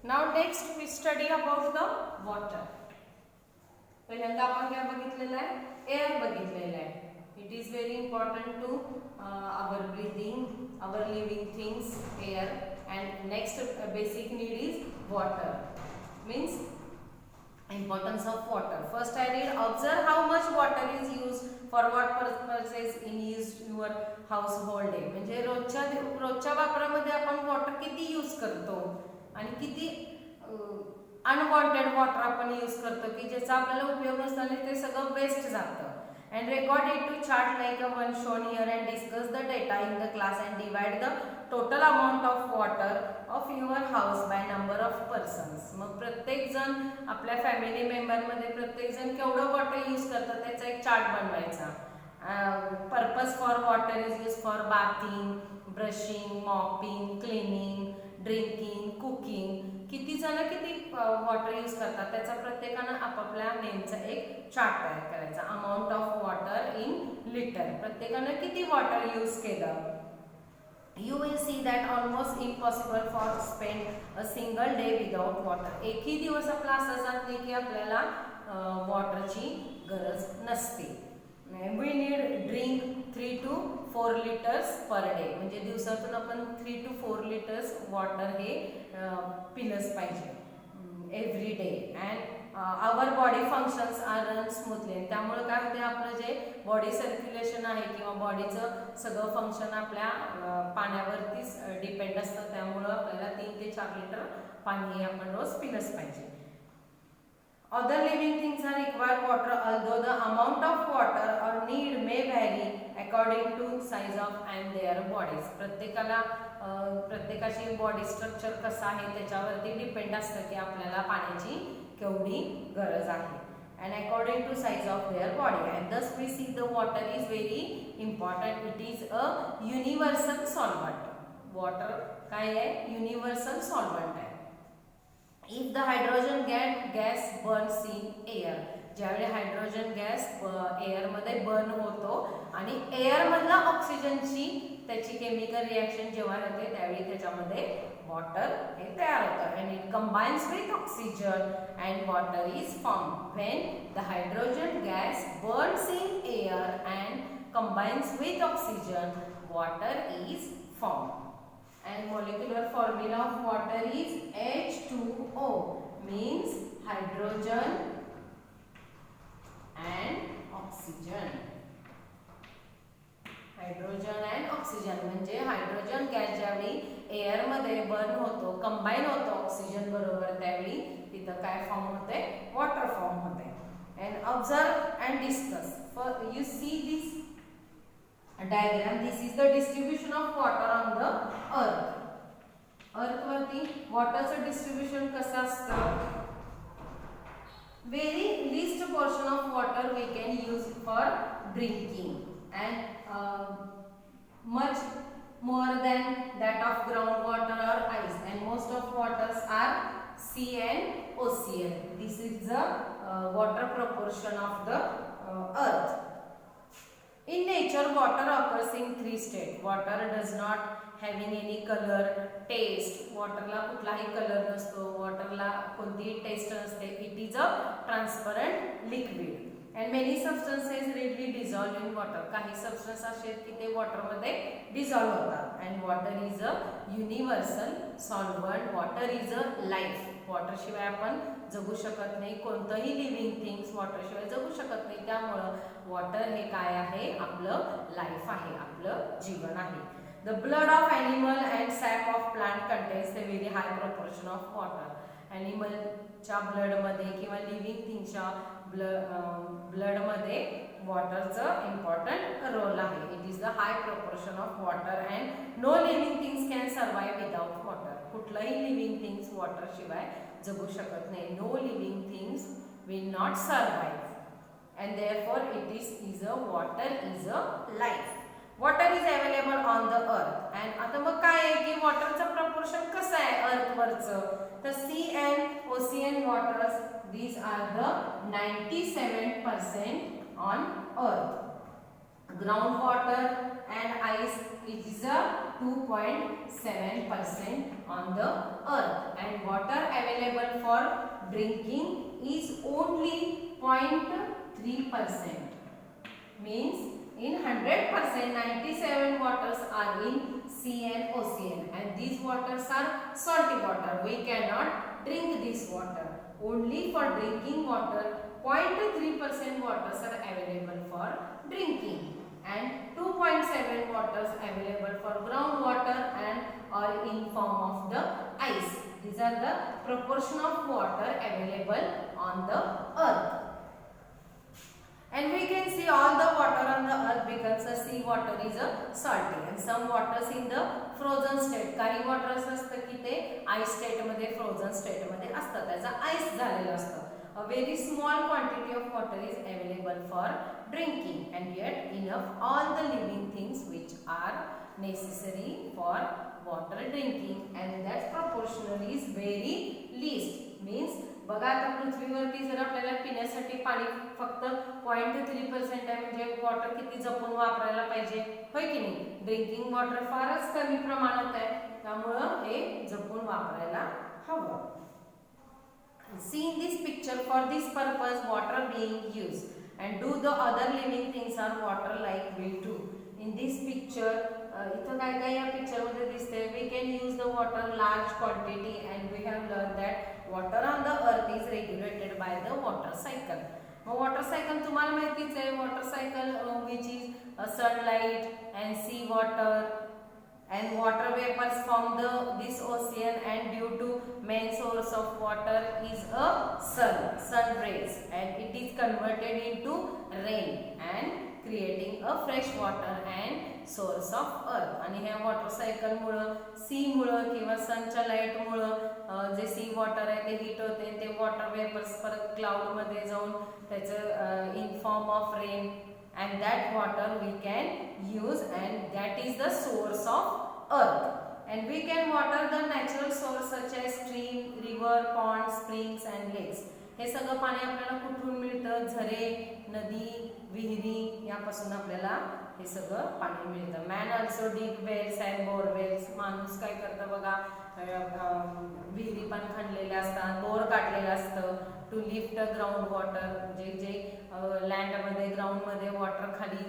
Now next we study about the water. पहिल्यांदा आपण काय बघितलेलं आहे? एअर बघितलेलं आहे. It is very important to our breathing, our living things, air. And next basic need is water. Means importance of water. First I read, observe how much water is used for what purposes in your household day. म्हणजे रोजच्या वापरामध्ये आपण water किती use करतो आणि किती unwanted water आपण use करतो की ज्याचा आपल्याला उपयोग नसताना ते सगळं वेस्ट जातं. And record it to chart like a one shown here and discuss the data in the class and divide the total amount of water of your house by number of persons. मग प्रत्येक जण आपल्या family member मध्ये प्रत्येक जण केवढं water use करतात त्याचा एक चार्ट बनवायचा. Purpose for water is use for bathing, brushing, mopping, cleaning, drinking, cooking. किती जण किती वॉटर यूज करतात त्याचा प्रत्येकानं आपापल्या नेमचा एक चार्ट तयार करायचा. Amount of water in litre, प्रत्येकानं किती वॉटर यूज केलं. You will see that almost impossible for spend a single day without water. एकही दिवस आपला असा जात नाही की आपल्याला वॉटरची गरज नसते. We need drink 3 to 4 liters per day. म्हणजे दिवसातून आपण 3 to 4 liters वॉटर हे पिलंच पाहिजे every day. And our body functions are run smoothly. त्यामुळे काय होते आपलं जे बॉडी सर्क्युलेशन आहे किंवा बॉडीचं सगळं फंक्शन आपल्या पाण्यावरतीच डिपेंड असतं. त्यामुळं आपल्याला 3 ते 4 लिटर पाणी आपण रोज पिलंच पाहिजे. Other living things are require water although the amount of water or need may vary according to size of and their bodies. प्रत्येकाची बॉडी स्ट्रक्चर कसं आहे त्याच्यावरती डिपेंड असतं की आपल्याला पाण्याची केवढी गरज आहे. And according to size of their body, and thus we see the water is very important. It is a universal solvent. Water काय आहे? युनिव्हर्सल सॉल्व्हंट आहे. If the hydrogen gas burns in air, ज्यावेळी hydrogen gas air मध्ये burn होतो आणि air मधला ऑक्सिजनची त्याची केमिकल रिएक्शन जेव्हा होते त्यावेळी त्याच्यामध्ये वॉटर हे तयार होतं. and it combines with oxygen and water is formed. When the hydrogen gas burns in air and combines with oxygen, water is formed. And molecular formula of water is H2O, means hydrogen and oxygen. Hydrogen and oxygen म्हणजे hydrogen gas ज्यावेळी air मध्ये burn होतो, combine होतो oxygen बरोबर, त्यावेळी तिथं काय form होते? वॉटर फॉर्म होते. And observe and discuss. You see this diagram. This is the distribution of water on the earth. अर्थ वरती वॉटरचं डिस्ट्रीब्युशन कसं असतं? Very least portion of water we can use for drinking and much more than that of groundwater or ice, and most of waters are sea and ocean. This is the water proportion of the earth. In nature, water occurs in 3 states. Water does not having any color, taste. Water ला कुठलाही colour नसतो, waterला कोणतीही taste नसते. It is a transparent liquid. And many substances readily dissolve in water. काही substance असे आहेत की ते वॉटर मध्ये डिझॉल्व होतात. And water is a universal solvent. Water is a life. Water शिवाय आपण जगू शकत नाही. कोणतंही लिव्हिंग थिंग्स वॉटर शिवाय जगू शकत नाही. त्यामुळं वॉटर हे काय आहे? आपलं लाईफ आहे, आपलं जीवन आहे. The blood of animal and sap of plant contains a very high proportion of water. ॲनिमलच्या ब्लडमध्ये किंवा लिव्हिंग थिंगच्या ब्लडमध्ये वॉटरचं इम्पॉर्टंट रोल आहे. It is the high proportion of water and no living things can survive without water. कुठलंही living things water शिवाय जगू शकत नाही. No living things will not survive and therefore it is a water is a life. Water is available on the earth. And आता मग काय आहे की वॉटरचं प्रपोर्शन कसं आहे अर्थ वरचं? तर sea and ocean waters these are the 97% on earth. Ground water and ice, it is a 2.7% on the earth, and water available for drinking is only 0.3%. Means in 100%, 97 waters are in sea and ocean, and these waters are salty water. We cannot drink this water. Only for drinking water, 0.3% waters are available for drinking, and 2.7 waters available for groundwater and or in form of the ice. These are the proportion of water available on the earth. And we can see all the water on the earth becomes a sea water is a salty, and some waters in the frozen state. काही waters असतं की ते ice state मध्ये, frozen state मध्ये असतं, त्याचा ice झालेलं असतं. A very small quantity of water is available for drinking, and yet enough all the living things which are necessary for water drinking, and that proportion is very least. Means बघा आता पृथ्वीवरती जर आपल्याला पिण्यासाठी पाणी फक्त 0.3% आहे, म्हणजे वॉटर किती जपून वापरायला पाहिजे, होय की नाही. ड्रिंकिंग वॉटर फारच कमी प्रमाणात आहे, त्यामुळे हे जपून वापरायला हवं. See in this picture, for this purpose water being used, and do the other living things are water like we do. In this picture, इथं काय काय या पिक्चर मध्ये दिसते, we can use the water large quantity, and we have learned that water on the earth is regulated by the water cycle. Water cycle तुम्हाला माहितीच आहे, water cycle which is sunlight and sea water and water vapors from this ocean, and due to main source of water is a sun rays, and it is converted into rain and creating a fresh water and source of earth. आणि ह्या water cycle मुळे, C मुळे किंवा सनच्या light मुळे जे C water आहे ते heat होते, ते वॉटर वेपर्स परत क्लाउड मध्ये जाऊन त्याचं in form of rain, and that water we can use, and that is the source of earth. And we can water the natural source such as stream, river, ponds, springs and lakes. हे सगळं पाणी आपल्याला कुठून मिळतं, झरे, नदी, विहिरी यापासून आपल्याला हे सगळं पाणी मिळतं. Man also dig wells and borewells. माणूस काय करतं बघा, विहिरी पण खणलेल्या असतात, बोर काढलेलं असतं टू लिफ्ट ग्राउंड वॉटर, म्हणजे जे लँडमध्ये ग्राउंडमध्ये वॉटर खाली